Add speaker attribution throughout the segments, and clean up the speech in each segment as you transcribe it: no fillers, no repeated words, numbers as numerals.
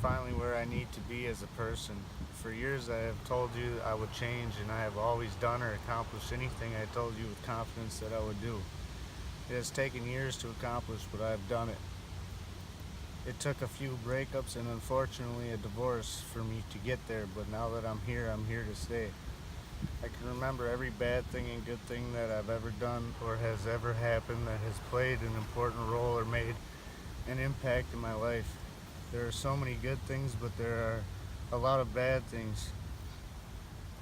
Speaker 1: finally where I need to be as a person. For years I have told you I would change, and I have always done or accomplished anything I told you with confidence that I would do. It has taken years to accomplish, but I have done it. It took a few breakups and unfortunately a divorce for me to get there, but now that I'm here to stay. I can remember every bad thing and good thing that I've ever done or has ever happened that has played an important role or made an impact in my life. There are so many good things, but there are a lot of bad things,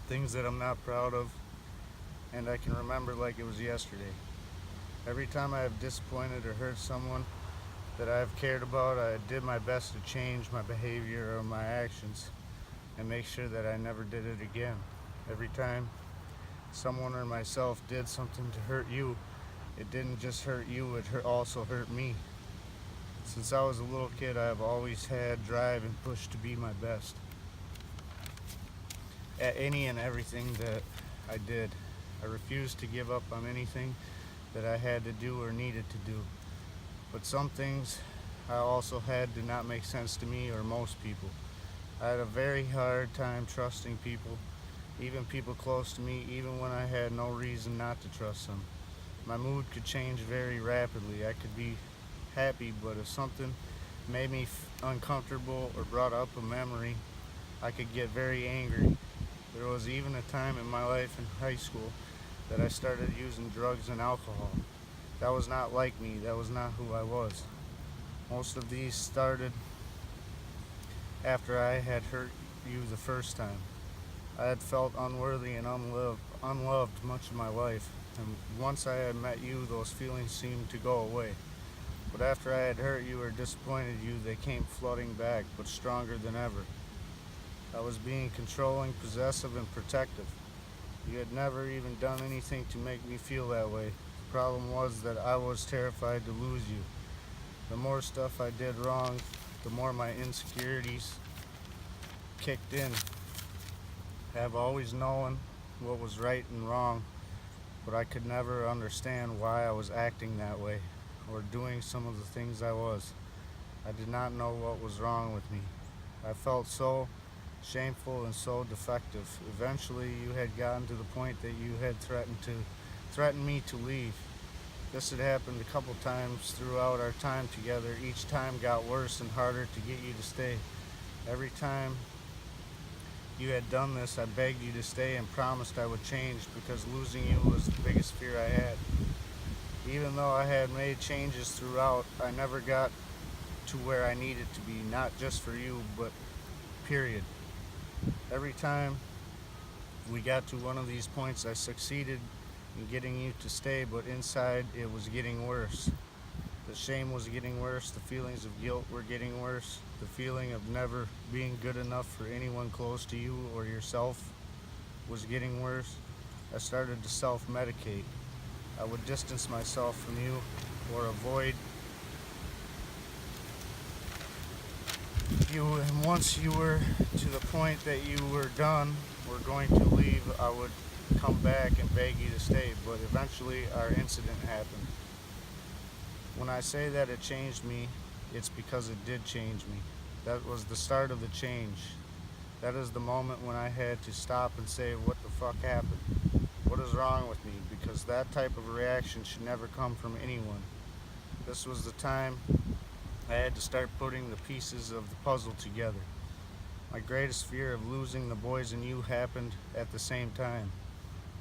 Speaker 1: things that I'm not proud of, and I can remember like it was yesterday. Every time I have disappointed or hurt someone that I have cared about, I did my best to change my behavior or my actions and make sure that I never did it again. Every time someone or myself did something to hurt you, it didn't just hurt you, it also hurt me. Since I was a little kid, I have always had drive and push to be my best at any and everything that I did. I refused to give up on anything that I had to do or needed to do. But some things I also had did not make sense to me or most people. I had a very hard time trusting people, even people close to me, even when I had no reason not to trust them. My mood could change very rapidly. I could be happy, but if something made me uncomfortable or brought up a memory, I could get very angry. There was even a time in my life in high school that I started using drugs and alcohol. That was not like me, that was not who I was. Most of these started after I had hurt you the first time. I had felt unworthy and unloved much of my life, and once I had met you, those feelings seemed to go away. But after I had hurt you or disappointed you, they came flooding back, but stronger than ever. I was being controlling, possessive, and protective. You had never even done anything to make me feel that way. The problem was that I was terrified to lose you. The more stuff I did wrong, the more my insecurities kicked in. I have always known what was right and wrong, but I could never understand why I was acting that way or doing some of the things I was. I did not know what was wrong with me. I felt so shameful and so defective. Eventually, you had gotten to the point that you had threatened me to leave. This had happened a couple times throughout our time together. Each time got worse and harder to get you to stay. Every time you had done this, I begged you to stay and promised I would change because losing you was the biggest fear I had. Even though I had made changes throughout, I never got to where I needed to be, not just for you, but period. Every time we got to one of these points, I succeeded in getting you to stay, but inside it was getting worse. The shame was getting worse, the feelings of guilt were getting worse, the feeling of never being good enough for anyone close to you or yourself was getting worse. I started to self-medicate. I would distance myself from you or avoid you, and once you were to the point that you were done or going to leave, I would come back and beg you to stay, but eventually our incident happened. When I say that it changed me, it's because it did change me. That was the start of the change. That is the moment when I had to stop and say, what the fuck happened? What is wrong with me? Because that type of reaction should never come from anyone. This was the time I had to start putting the pieces of the puzzle together. My greatest fear of losing the boys and you happened at the same time.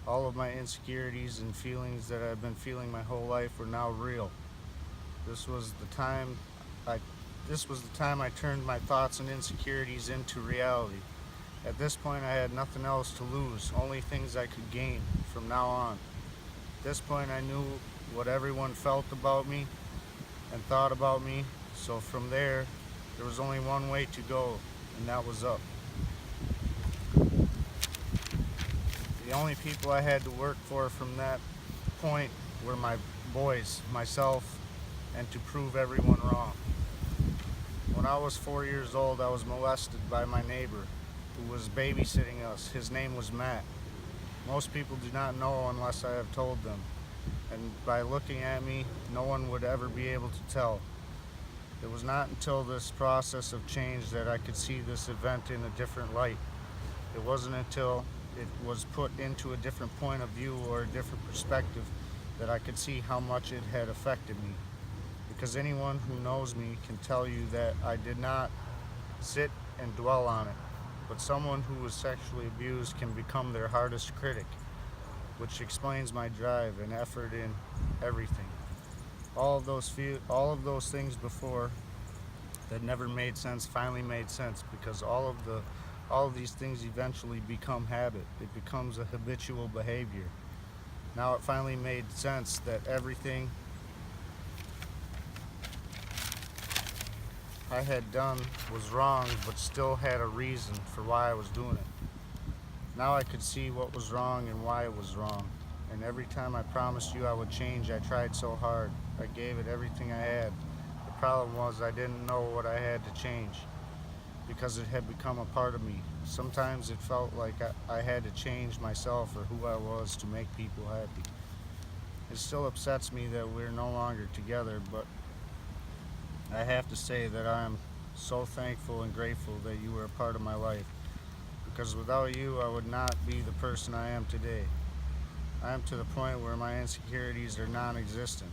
Speaker 1: All of my insecurities and feelings that I've been feeling my whole life were now real. This was the time I turned my thoughts and insecurities into reality. At this point, I had nothing else to lose, only things I could gain from now on. At this point, I knew what everyone felt about me and thought about me, so from there was only one way to go, and that was up. The only people I had to work for from that point were my boys, myself, and to prove everyone wrong. When I was 4 years old, I was molested by my neighbor who was babysitting us. His name was Matt. Most people do not know unless I have told them, and by looking at me, no one would ever be able to tell. It was not until this process of change that I could see this event in a different light. It wasn't until it was put into a different point of view or a different perspective that I could see how much it had affected me. Because anyone who knows me can tell you that I did not sit and dwell on it. But someone who was sexually abused can become their hardest critic, which explains my drive and effort in everything. All of those things before that never made sense finally made sense because all of these things eventually become habit. It becomes a habitual behavior. Now it finally made sense that everything I had done was wrong, but still had a reason for why I was doing it. Now I could see what was wrong and why it was wrong. And every time I promised you I would change, I tried so hard. I gave it everything I had. The problem was I didn't know what I had to change because it had become a part of me. Sometimes it felt like I had to change myself or who I was to make people happy. It still upsets me that we're no longer together, but I have to say that I am so thankful and grateful that you were a part of my life because without you, I would not be the person I am today. I am to the point where my insecurities are non existent.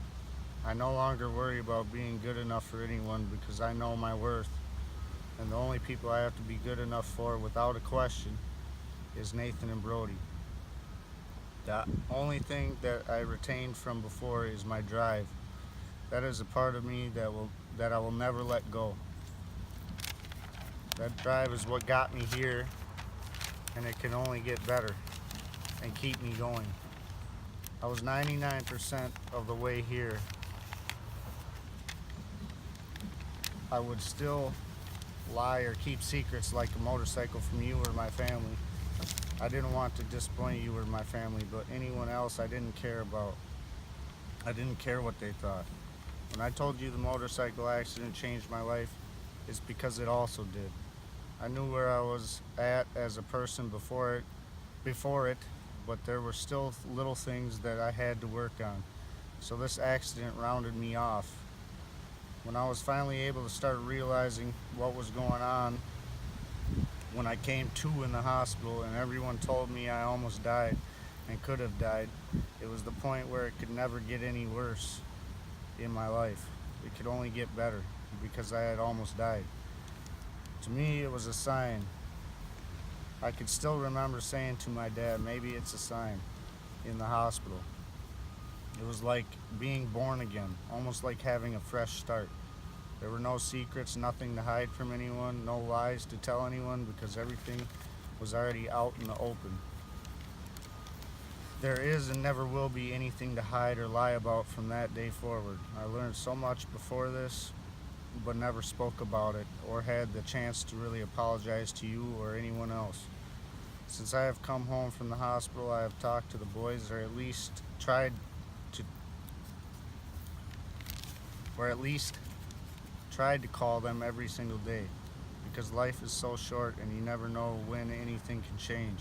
Speaker 1: I no longer worry about being good enough for anyone because I know my worth, and the only people I have to be good enough for without a question is Nathan and Brody. The only thing that I retained from before is my drive. That is a part of me that I will never let go. That drive is what got me here, and it can only get better and keep me going. I was 99% of the way here. I would still lie or keep secrets like a motorcycle from you or my family. I didn't want to disappoint you or my family, but anyone else I didn't care about. I didn't care what they thought. When I told you the motorcycle accident changed my life, it's because it also did. I knew where I was at as a person before it, but there were still little things that I had to work on. So this accident rounded me off. When I was finally able to start realizing what was going on, when I came to in the hospital and everyone told me I almost died and could have died, it was the point where it could never get any worse in my life. It could only get better because I had almost died. To me, it was a sign. I could still remember saying to my dad, maybe it's a sign, in the hospital. It was like being born again, almost like having a fresh start. There were no secrets, nothing to hide from anyone, no lies to tell anyone because everything was already out in the open. There is and never will be anything to hide or lie about from that day forward. I learned so much before this, but never spoke about it or had the chance to really apologize to you or anyone else. Since I have come home from the hospital, I have talked to the boys, to, or at least tried to call them every single day, because life is so short and you never know when anything can change.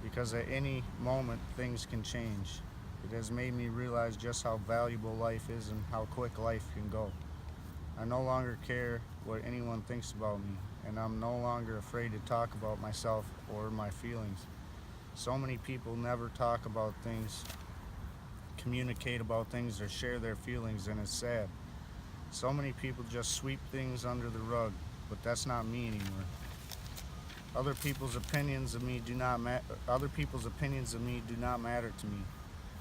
Speaker 1: Because at any moment, things can change. It has made me realize just how valuable life is and how quick life can go. I no longer care what anyone thinks about me, and I'm no longer afraid to talk about myself or my feelings. So many people never talk about things, communicate about things, or share their feelings, and it's sad. So many people just sweep things under the rug, but that's not me anymore. Other people's opinions of me do not matter to me.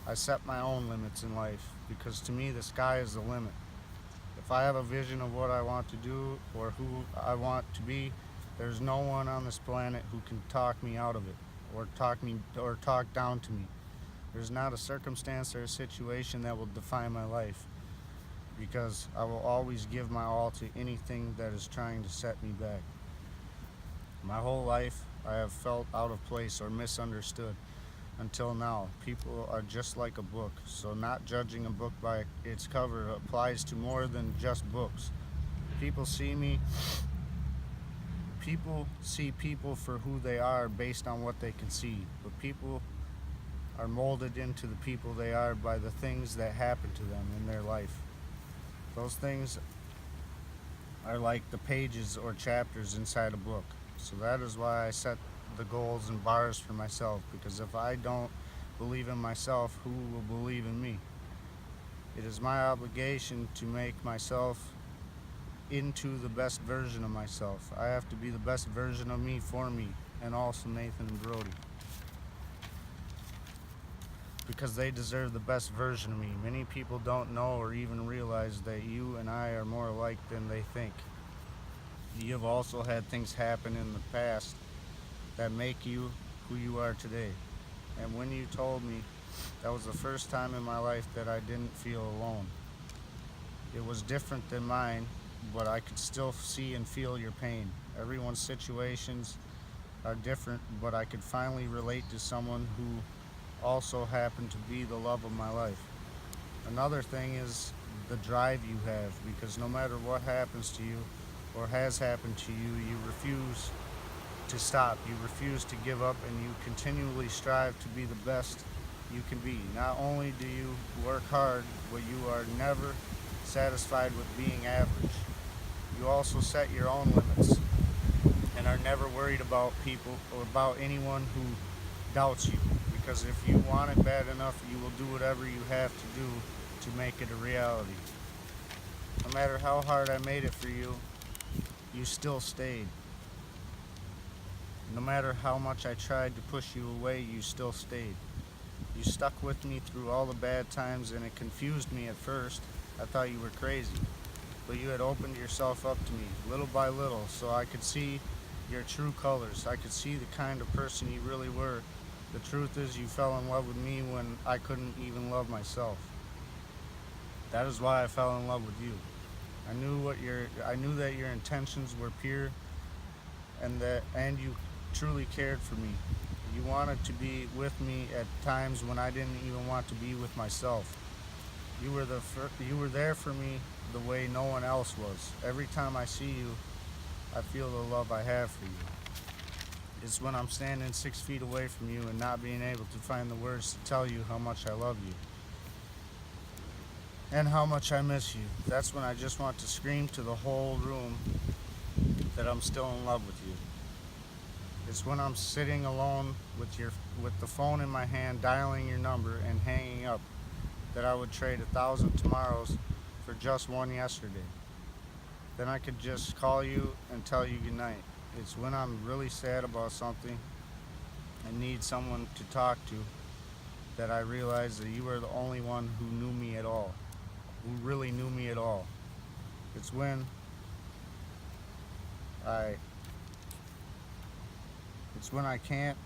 Speaker 1: I set my own limits in life because to me the sky is the limit. If I have a vision of what I want to do or who I want to be, there's no one on this planet who can talk me out of it or talk down to me. There's not a circumstance or a situation that will define my life because I will always give my all to anything that is trying to set me back. My whole life I have felt out of place or misunderstood until now. People are just like a book, so not judging a book by its cover applies to more than just books. People see people for who they are based on what they can see, but people are molded into the people they are by the things that happen to them in their life. Those things are like the pages or chapters inside a book. So that is why I set the goals and bars for myself, because if I don't believe in myself, who will believe in me? It is my obligation to make myself into the best version of myself. I have to be the best version of me for me, and also Nathan and Brody, because they deserve the best version of me. Many people don't know or even realize that you and I are more alike than they think. You have also had things happen in the past that make you who you are today. And when you told me, that was the first time in my life that I didn't feel alone. It was different than mine, but I could still see and feel your pain. Everyone's situations are different, but I could finally relate to someone who also happened to be the love of my life. Another thing is the drive you have, because no matter what happens to you or has happened to you, you refuse to stop. You refuse to give up, and you continually strive to be the best you can be. Not only do you work hard, but you are never satisfied with being average. You also set your own limits and are never worried about people or about anyone who doubts you. Because if you want it bad enough, you will do whatever you have to do to make it a reality. No matter how hard I made it for you, you still stayed. No matter how much I tried to push you away, you still stayed. You stuck with me through all the bad times, and it confused me at first. I thought you were crazy. But you had opened yourself up to me, little by little, so I could see your true colors. I could see the kind of person you really were. The truth is, you fell in love with me when I couldn't even love myself. That is why I fell in love with you. I knew that your intentions were pure, and you truly cared for me. You wanted to be with me at times when I didn't even want to be with myself. You were there for me the way no one else was. Every time I see you, I feel the love I have for you. It's when I'm standing 6 feet away from you and not being able to find the words to tell you how much I love you and how much I miss you. That's when I just want to scream to the whole room that I'm still in love with you. It's when I'm sitting alone with the phone in my hand, dialing your number and hanging up, that I would trade 1,000 tomorrows for just one yesterday. Then I could just call you and tell you goodnight. It's when I'm really sad about something and need someone to talk to that I realize that you are the only one who knew me at all, who really knew me at all. It's when I it's when I can't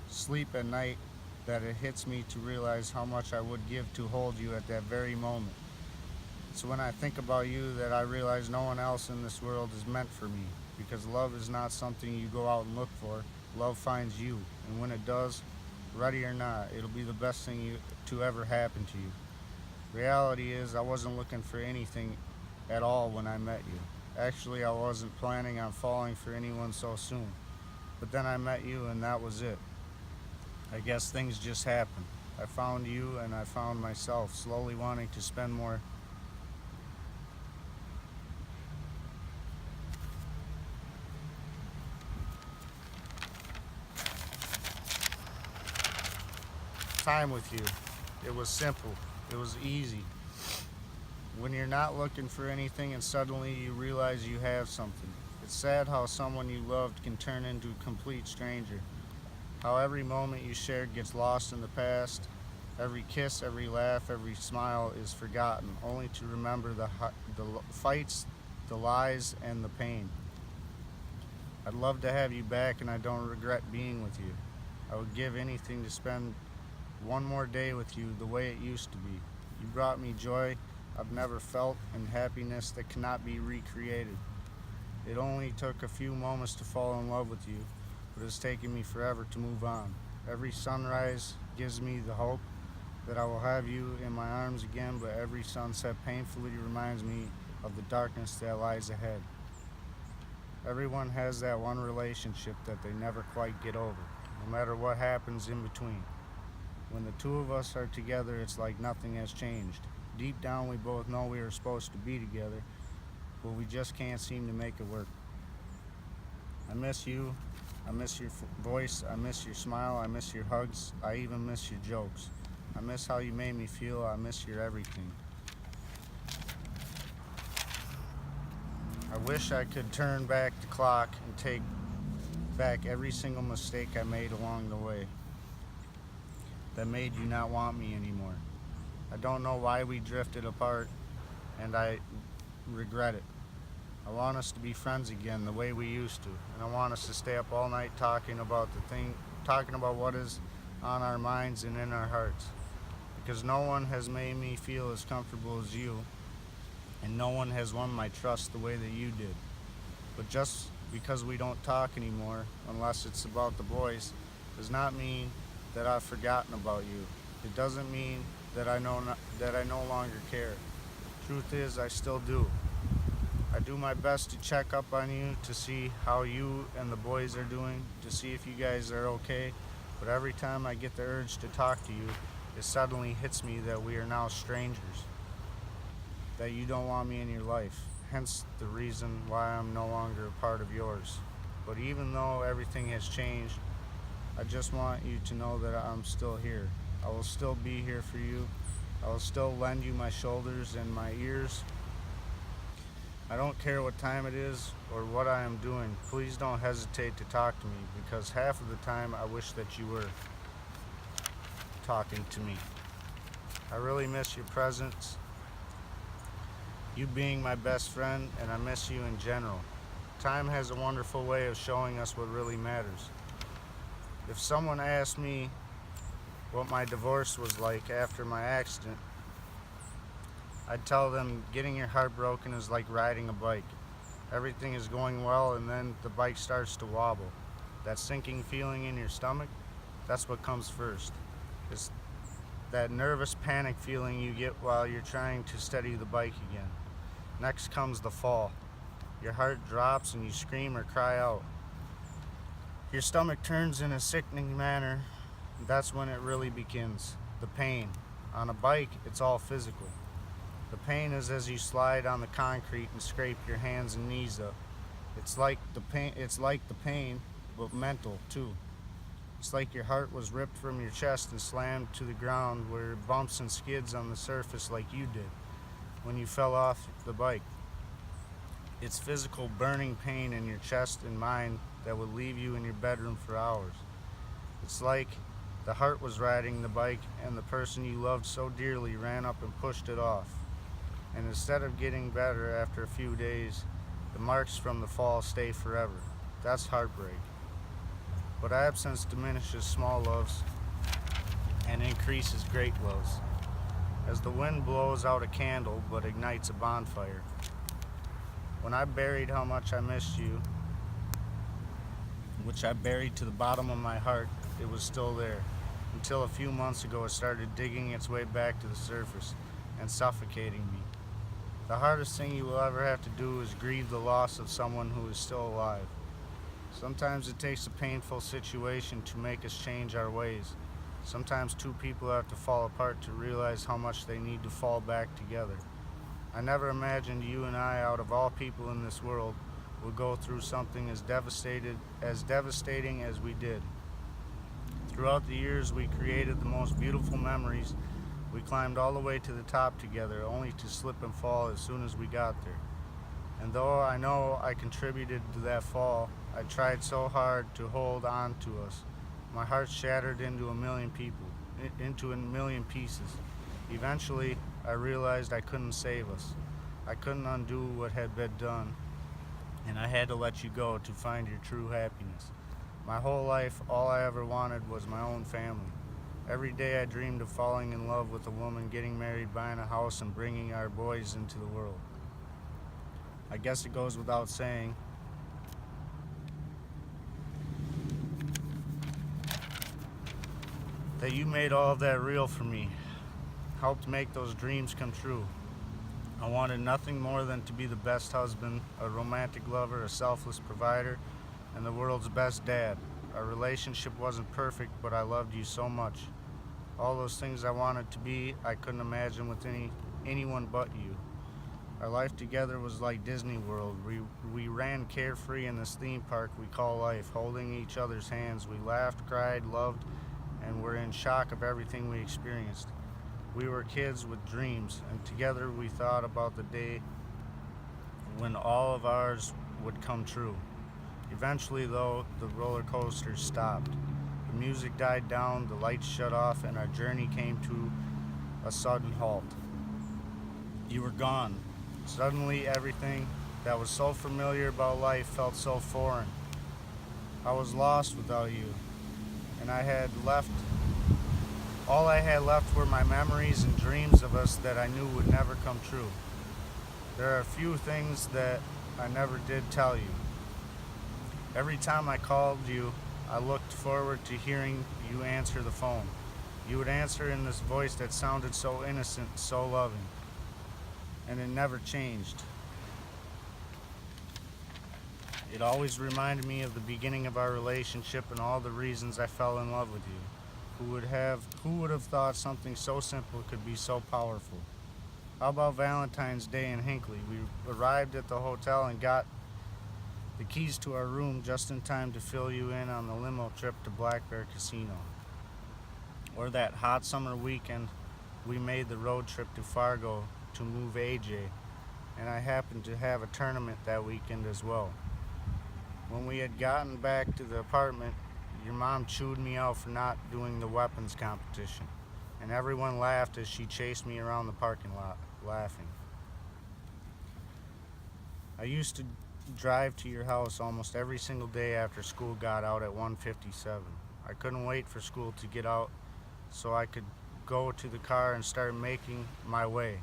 Speaker 1: sleep at night that it hits me to realize how much I would give to hold you at that very moment. It's when I think about you that I realize no one else in this world is meant for me, because love is not something you go out and look for. Love finds you, and when it does, ready or not, it'll be the best thing to ever happen to you. Reality is, I wasn't looking for anything at all when I met you. Actually, I wasn't planning on falling for anyone so soon. But then I met you, and that was it. I guess things just happened. I found you, and I found myself, slowly wanting to spend more time with you. It was simple. It was easy. When you're not looking for anything and suddenly you realize you have something. It's sad how someone you loved can turn into a complete stranger. How every moment you shared gets lost in the past. Every kiss, every laugh, every smile is forgotten, only to remember the fights, the lies, and the pain. I'd love to have you back, and I don't regret being with you. I would give anything to spend one more day with you the way it used to be. You brought me joy I've never felt and happiness that cannot be recreated. It only took a few moments to fall in love with you, but it's taken me forever to move on. Every sunrise gives me the hope that I will have you in my arms again, but every sunset painfully reminds me of the darkness that lies ahead. Everyone has that one relationship that they never quite get over, no matter what happens in between. When the two of us are together, it's like nothing has changed. Deep down, we both know we are supposed to be together, but we just can't seem to make it work. I miss you. I miss your voice. I miss your smile. I miss your hugs. I even miss your jokes. I miss how you made me feel. I miss your everything. I wish I could turn back the clock and take back every single mistake I made along the way that made you not want me anymore. I don't know why we drifted apart, and I regret it. I want us to be friends again the way we used to, and I want us to stay up all night talking about what is on our minds and in our hearts. Because no one has made me feel as comfortable as you, and no one has won my trust the way that you did. But just because we don't talk anymore, unless it's about the boys, does not mean that I've forgotten about you. It doesn't mean that I no longer care. Truth is, I still do. I do my best to check up on you, to see how you and the boys are doing, to see if you guys are okay. But every time I get the urge to talk to you, it suddenly hits me that we are now strangers, that you don't want me in your life, hence the reason why I'm no longer a part of yours. But even though everything has changed, I just want you to know that I'm still here. I will still be here for you. I will still lend you my shoulders and my ears. I don't care what time it is or what I am doing. Please don't hesitate to talk to me, because half of the time I wish that you were talking to me. I really miss your presence, you being my best friend, and I miss you in general. Time has a wonderful way of showing us what really matters. If someone asked me what my divorce was like after my accident, I'd tell them getting your heart broken is like riding a bike. Everything is going well, and then the bike starts to wobble. That sinking feeling in your stomach, that's what comes first. It's that nervous panic feeling you get while you're trying to steady the bike again. Next comes the fall. Your heart drops and you scream or cry out. Your stomach turns in a sickening manner. That's when it really begins. The pain. On a bike, it's all physical. The pain is as you slide on the concrete and scrape your hands and knees up. It's like the pain, but mental too. It's like your heart was ripped from your chest and slammed to the ground, where it bumps and skids on the surface like you did when you fell off the bike. It's physical burning pain in your chest and mind that would leave you in your bedroom for hours. It's like the heart was riding the bike and the person you loved so dearly ran up and pushed it off. And instead of getting better after a few days, the marks from the fall stay forever. That's heartbreak. But absence diminishes small loves and increases great loves. As the wind blows out a candle but ignites a bonfire. When I buried how much I missed you, which I buried to the bottom of my heart, it was still there. Until a few months ago it started digging its way back to the surface and suffocating me. The hardest thing you will ever have to do is grieve the loss of someone who is still alive. Sometimes it takes a painful situation to make us change our ways. Sometimes two people have to fall apart to realize how much they need to fall back together. I never imagined you and I, out of all people in this world, would go through something as devastating as we did. Throughout the years, we created the most beautiful memories. We climbed all the way to the top together, only to slip and fall as soon as we got there. And though I know I contributed to that fall, I tried so hard to hold on to us. My heart shattered into a million pieces. Eventually, I realized I couldn't save us. I couldn't undo what had been done, and I had to let you go to find your true happiness. My whole life, all I ever wanted was my own family. Every day I dreamed of falling in love with a woman, getting married, buying a house, and bringing our boys into the world. I guess it goes without saying, that you made all of that real for me, helped make those dreams come true. I wanted nothing more than to be the best husband, a romantic lover, a selfless provider, and the world's best dad. Our relationship wasn't perfect, but I loved you so much. All those things I wanted to be, I couldn't imagine with anyone but you. Our life together was like Disney World. We ran carefree in this theme park we call life, holding each other's hands. We laughed, cried, loved, and were in shock of everything we experienced. We were kids with dreams, and together we thought about the day when all of ours would come true. Eventually, though, the roller coaster stopped. The music died down, the lights shut off, and our journey came to a sudden halt. You were gone. Suddenly, everything that was so familiar about life felt so foreign. I was lost without you, and all I had left were my memories and dreams of us that I knew would never come true. There are a few things that I never did tell you. Every time I called you, I looked forward to hearing you answer the phone. You would answer in this voice that sounded so innocent, so loving, and it never changed. It always reminded me of the beginning of our relationship and all the reasons I fell in love with you. Who would have thought something so simple could be so powerful? How about Valentine's Day in Hinckley? We arrived at the hotel and got the keys to our room just in time to fill you in on the limo trip to Black Bear Casino. Or that hot summer weekend we made the road trip to Fargo to move AJ, and I happened to have a tournament that weekend as well. When we had gotten back to the apartment, your mom chewed me out for not doing the weapons competition, and everyone laughed as she chased me around the parking lot, laughing. I used to drive to your house almost every single day after school got out at 1:57. I couldn't wait for school to get out so I could go to the car and start making my way.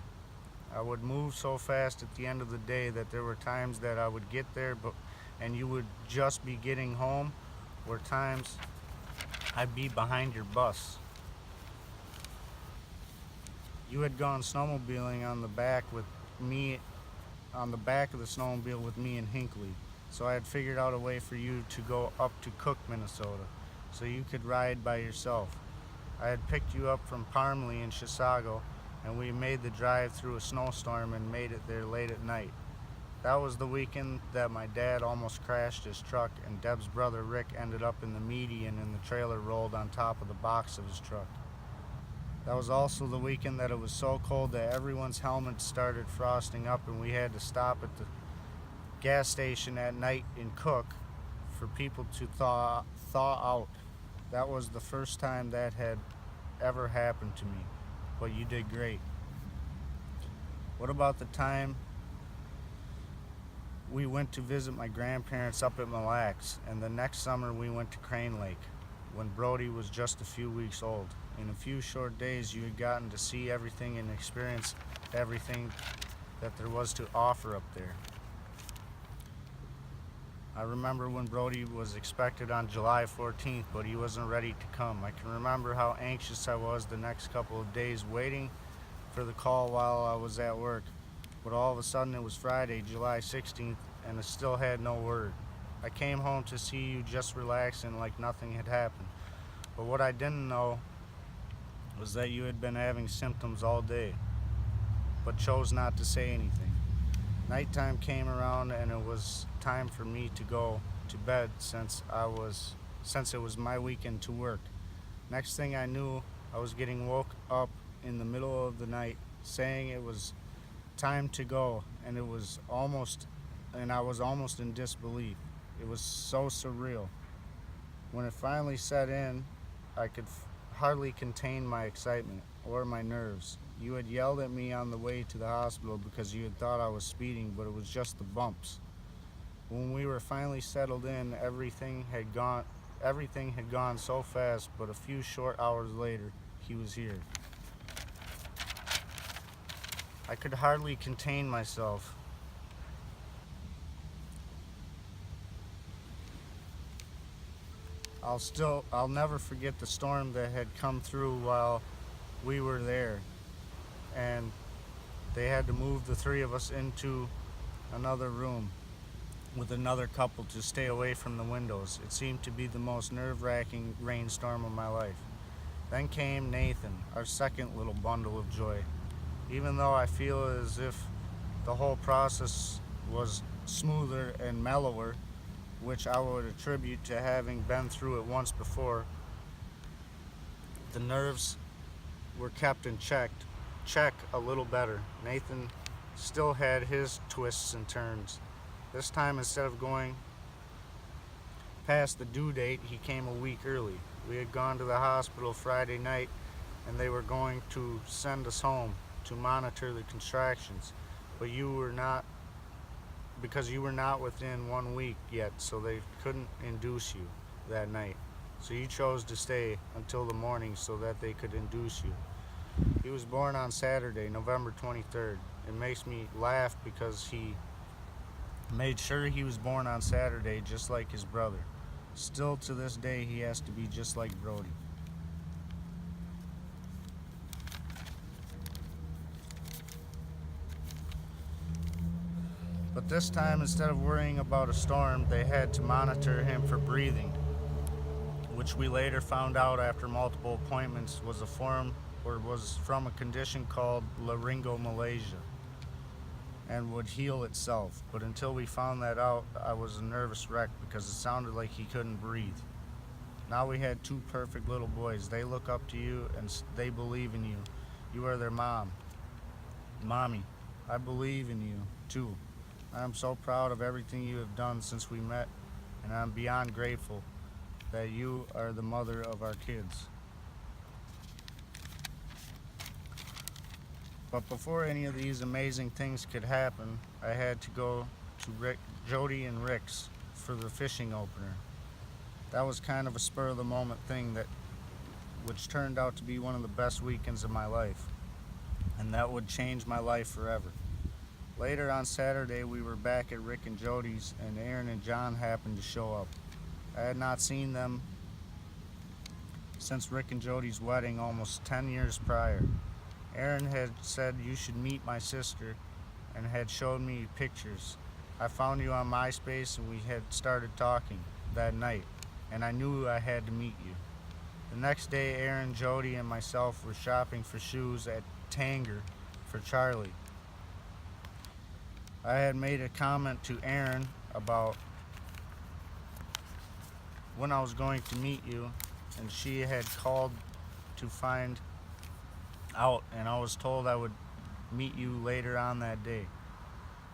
Speaker 1: I would move so fast at the end of the day that there were times that I would get there and you would just be getting home, or times I'd be behind your bus. You had gone snowmobiling on the back of the snowmobile with me in Hinckley, so I had figured out a way for you to go up to Cook, Minnesota, so you could ride by yourself. I had picked you up from Parmley in Chisago, and we made the drive through a snowstorm and made it there late at night. That was the weekend that my dad almost crashed his truck, and Deb's brother Rick ended up in the median and the trailer rolled on top of the box of his truck. That was also the weekend that it was so cold that everyone's helmets started frosting up and we had to stop at the gas station at night in Cook for people to thaw out. That was the first time that had ever happened to me, but you did great. What about the time we went to visit my grandparents up at Mille Lacs, and the next summer we went to Crane Lake when Brody was just a few weeks old? In a few short days you had gotten to see everything and experience everything that there was to offer up there. I remember when Brody was expected on July 14th, but he wasn't ready to come. I can remember how anxious I was the next couple of days waiting for the call while I was at work. But all of a sudden it was Friday, July 16th, and I still had no word. I came home to see you just relaxing like nothing had happened. But what I didn't know was that you had been having symptoms all day, but chose not to say anything. Nighttime came around and it was time for me to go to bed since it was my weekend to work. Next thing I knew, I was getting woke up in the middle of the night saying it was time to go, and I was almost in disbelief. It was so surreal. When it finally set in, I could hardly contain my excitement or my nerves. You had yelled at me on the way to the hospital because you had thought I was speeding, but it was just the bumps. When we were finally settled in, everything had gone so fast, but a few short hours later, he was here. I could hardly contain myself. I'll never forget the storm that had come through while we were there, and they had to move the three of us into another room with another couple to stay away from the windows. It seemed to be the most nerve-wracking rainstorm of my life. Then came Nathan, our second little bundle of joy. Even though I feel as if the whole process was smoother and mellower, which I would attribute to having been through it once before. The nerves were kept in check a little better. Nathan still had his twists and turns. This time, instead of going past the due date, he came a week early. We had gone to the hospital Friday night and they were going to send us home to monitor the contractions. But you were not, because you were not within 1 week yet, so they couldn't induce you that night. So you chose to stay until the morning so that they could induce you. He was born on Saturday, November 23rd. It makes me laugh because he made sure he was born on Saturday just like his brother. Still to this day, he has to be just like Brody. But this time, instead of worrying about a storm, they had to monitor him for breathing, which we later found out after multiple appointments was a form or was from a condition called laryngomalacia and would heal itself. But until we found that out, I was a nervous wreck because it sounded like he couldn't breathe. Now we had two perfect little boys. They look up to you and they believe in you. You are their mom. Mommy, I believe in you too. I am so proud of everything you have done since we met, and I'm beyond grateful that you are the mother of our kids. But before any of these amazing things could happen, I had to go to Jody and Rick's for the fishing opener. That was kind of a spur of the moment thing which turned out to be one of the best weekends of my life, and that would change my life forever. Later on Saturday, we were back at Rick and Jody's, and Aaron and John happened to show up. I had not seen them since Rick and Jody's wedding almost 10 years prior. Aaron had said you should meet my sister and had showed me pictures. I found you on MySpace and we had started talking that night, and I knew I had to meet you. The next day, Aaron, Jody, and myself were shopping for shoes at Tanger for Charlie. I had made a comment to Aaron about when I was going to meet you, and she had called to find out, and I was told I would meet you later on that day.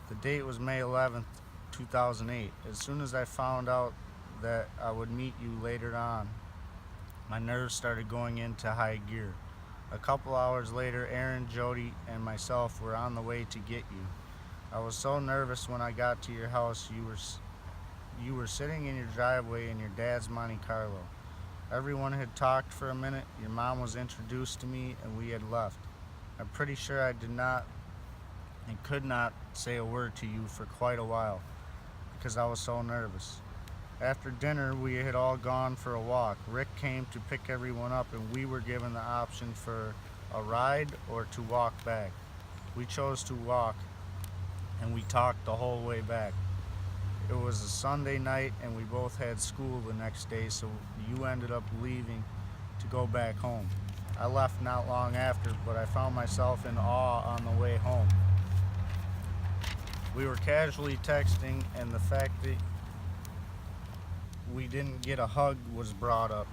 Speaker 1: The date was May 11th, 2008. As soon as I found out that I would meet you later on, my nerves started going into high gear. A couple hours later, Aaron, Jody, and myself were on the way to get you. I was so nervous when I got to your house. You were sitting in your driveway in your dad's Monte Carlo. Everyone had talked for a minute. Your mom was introduced to me, and we had left. I'm pretty sure I did not and could not say a word to you for quite a while because I was so nervous. After dinner, we had all gone for a walk. Rick came to pick everyone up, and we were given the option for a ride or to walk back. We chose to walk, and we talked the whole way back. It was a Sunday night, and we both had school the next day, so you ended up leaving to go back home. I left not long after, but I found myself in awe on the way home. We were casually texting, and the fact that we didn't get a hug was brought up.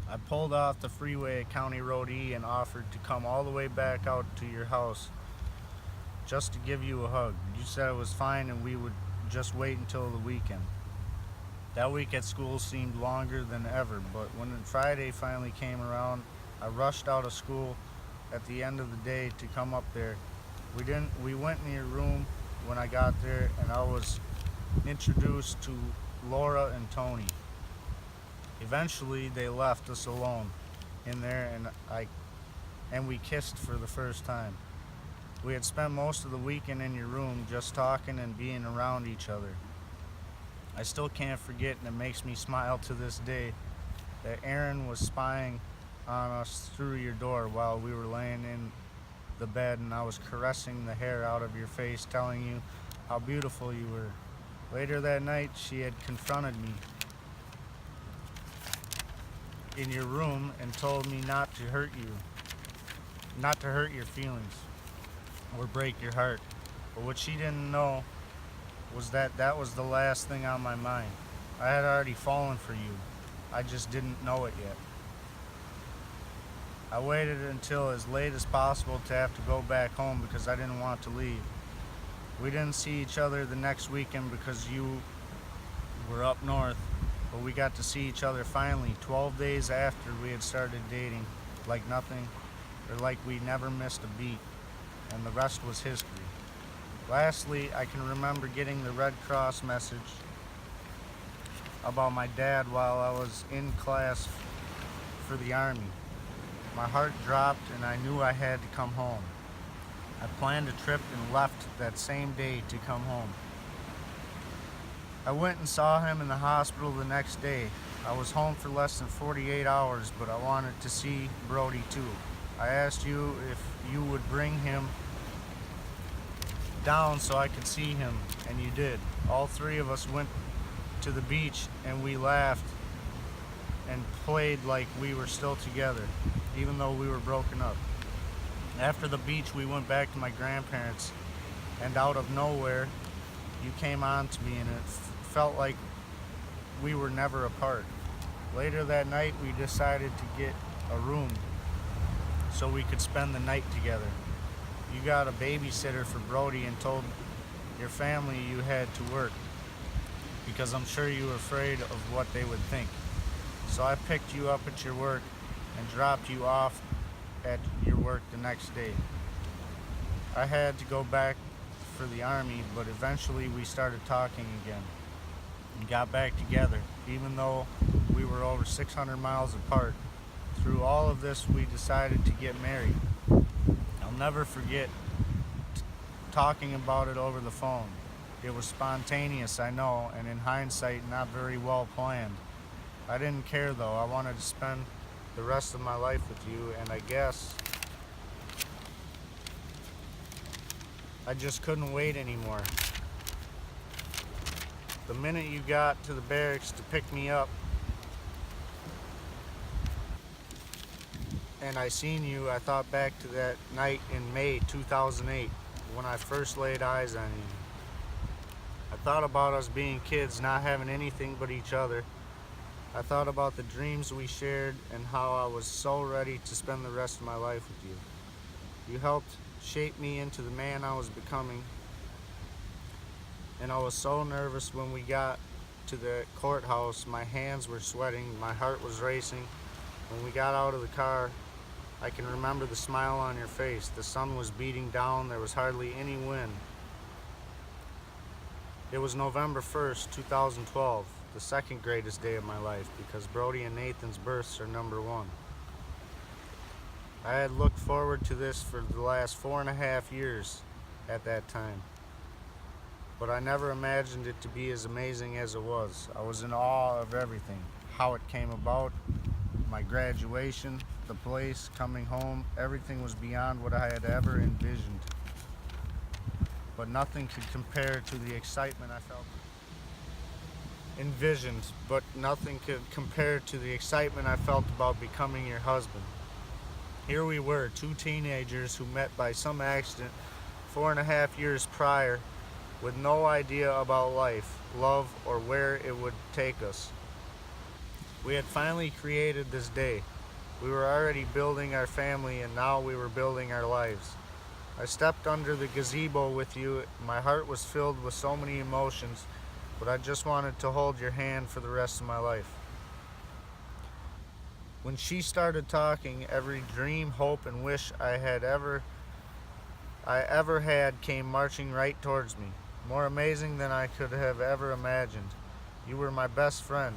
Speaker 1: I pulled off the freeway at County Road E and offered to come all the way back out to your house just to give you a hug. You said it was fine and we would just wait until the weekend. That week at school seemed longer than ever, but when Friday finally came around, I rushed out of school at the end of the day to come up there. We went in your room when I got there, and I was introduced to Laura and Tony. Eventually they left us alone in there, and we kissed for the first time. We had spent most of the weekend in your room just talking and being around each other. I still can't forget, and it makes me smile to this day, that Aaron was spying on us through your door while we were laying in the bed, and I was caressing the hair out of your face, telling you how beautiful you were. Later that night, she had confronted me in your room and told me not to hurt your feelings. or break your heart. But what she didn't know was that that was the last thing on my mind. I had already fallen for you. I just didn't know it yet. I waited until as late as possible to have to go back home because I didn't want to leave. We didn't see each other the next weekend because you were up north, but we got to see each other finally 12 days after we had started dating, like nothing, or like we never missed a beat, and the rest was history. Lastly, I can remember getting the Red Cross message about my dad while I was in class for the Army. My heart dropped and I knew I had to come home. I planned a trip and left that same day to come home. I went and saw him in the hospital the next day. I was home for less than 48 hours, but I wanted to see Brody too. I asked you if you would bring him down so I could see him, and you did. All three of us went to the beach and we laughed and played like we were still together, even though we were broken up. After the beach, we went back to my grandparents, and out of nowhere, you came on to me, and it felt like we were never apart. Later that night, we decided to get a room so we could spend the night together. You got a babysitter for Brody and told your family you had to work because I'm sure you were afraid of what they would think. So I picked you up at your work and dropped you off at your work the next day. I had to go back for the Army, but eventually we started talking again and got back together, even though we were over 600 miles apart. Through all of this, we decided to get married. I'll never forget talking about it over the phone. It was spontaneous, I know, and in hindsight, not very well planned. I didn't care though. I wanted to spend the rest of my life with you, and I guess I just couldn't wait anymore. The minute you got to the barracks to pick me up and I seen you, I thought back to that night in May 2008 when I first laid eyes on you. I thought about us being kids, not having anything but each other. I thought about the dreams we shared and how I was so ready to spend the rest of my life with you. You helped shape me into the man I was becoming, and I was so nervous when we got to the courthouse. My hands were sweating, my heart was racing. When we got out of the car, I can remember the smile on your face. The sun was beating down, there was hardly any wind. It was November 1st, 2012, the second greatest day of my life, because Brody and Nathan's births are number one. I had looked forward to this for the last 4.5 years at that time, but I never imagined it to be as amazing as it was. I was in awe of everything, how it came about, my graduation, the place, coming home. Everything was beyond what I had ever envisioned, but nothing could compare to the excitement I felt. Envisioned, but nothing could compare to the excitement I felt about becoming your husband. Here we were, two teenagers who met by some accident 4.5 years prior, with no idea about life, love, or where it would take us. We had finally created this day. We were already building our family, and now we were building our lives. I stepped under the gazebo with you. My heart was filled with so many emotions, but I just wanted to hold your hand for the rest of my life. When she started talking, every dream, hope, and wish I ever had came marching right towards me, more amazing than I could have ever imagined. You were my best friend.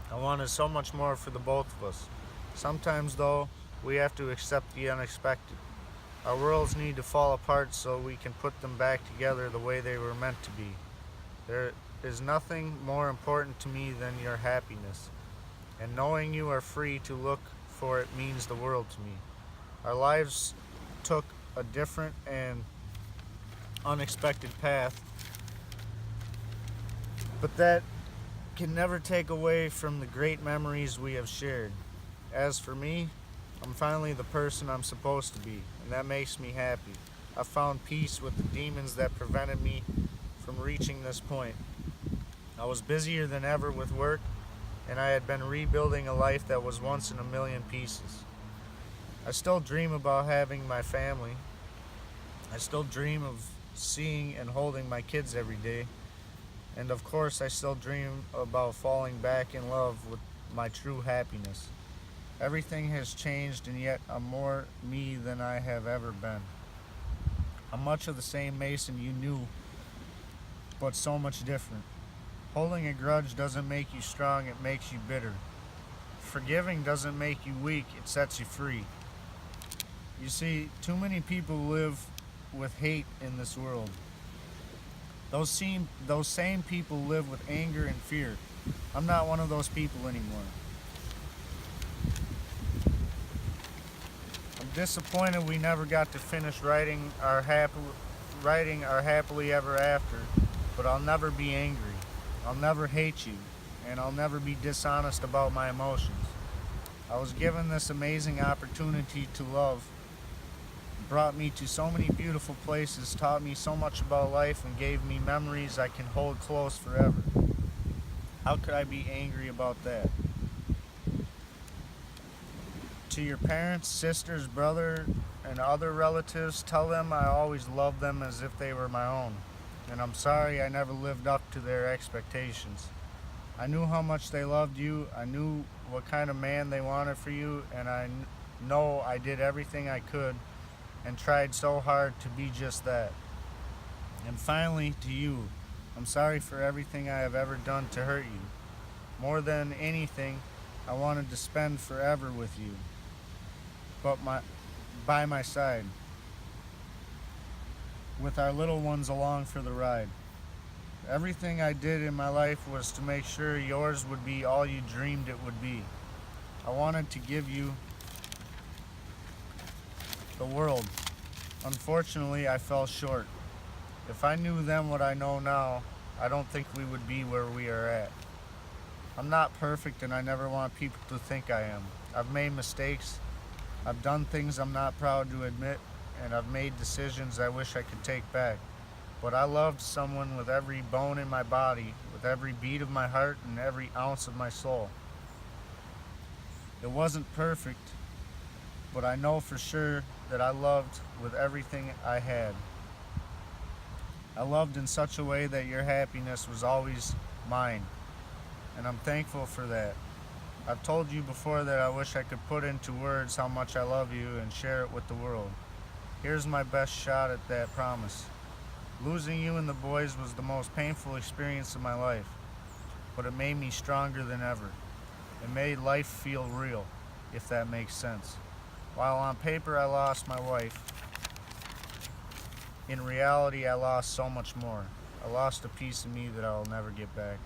Speaker 1: I wanted so much more for the both of us. Sometimes, though, we have to accept the unexpected. Our worlds need to fall apart so we can put them back together the way they were meant to be. There is nothing more important to me than your happiness, and knowing you are free to look for it means the world to me. Our lives took a different and unexpected path, but that can never take away from the great memories we have shared. As for me, I'm finally the person I'm supposed to be, and that makes me happy. I found peace with the demons that prevented me from reaching this point. I was busier than ever with work, and I had been rebuilding a life that was once in a million pieces. I still dream about having my family. I still dream of seeing and holding my kids every day. And of course, I still dream about falling back in love with my true happiness. Everything has changed, and yet I'm more me than I have ever been. I'm much of the same Mason you knew, but so much different. Holding a grudge doesn't make you strong, it makes you bitter. Forgiving doesn't make you weak, it sets you free. You see, too many people live with hate in this world. Those same people live with anger and fear. I'm not one of those people anymore. I'm disappointed we never got to finish writing our happily ever after, but I'll never be angry. I'll never hate you, and I'll never be dishonest about my emotions. I was given this amazing opportunity to love, brought me to so many beautiful places, taught me so much about life, and gave me memories I can hold close forever. How could I be angry about that? To your parents, sisters, brother, and other relatives, tell them I always loved them as if they were my own. And I'm sorry I never lived up to their expectations. I knew how much they loved you, I knew what kind of man they wanted for you, and I know I did everything I could and tried so hard to be just that. And finally, to you, I'm sorry for everything I have ever done to hurt you. More than anything, I wanted to spend forever with you, but by my side, with our little ones along for the ride. Everything I did in my life was to make sure yours would be all you dreamed it would be. I wanted to give you the world. Unfortunately, I fell short. If I knew then what I know now, I don't think we would be where we are at. I'm not perfect, and I never want people to think I am. I've made mistakes. I've done things I'm not proud to admit, and I've made decisions I wish I could take back. But I loved someone with every bone in my body, with every beat of my heart, and every ounce of my soul. It wasn't perfect, but I know for sure that I loved with everything I had. I loved in such a way that your happiness was always mine, and I'm thankful for that. I've told you before that I wish I could put into words how much I love you and share it with the world. Here's my best shot at that promise. Losing you and the boys was the most painful experience of my life, but it made me stronger than ever. It made life feel real, if that makes sense. While on paper I lost my wife, in reality I lost so much more. I lost a piece of me that I'll never get back.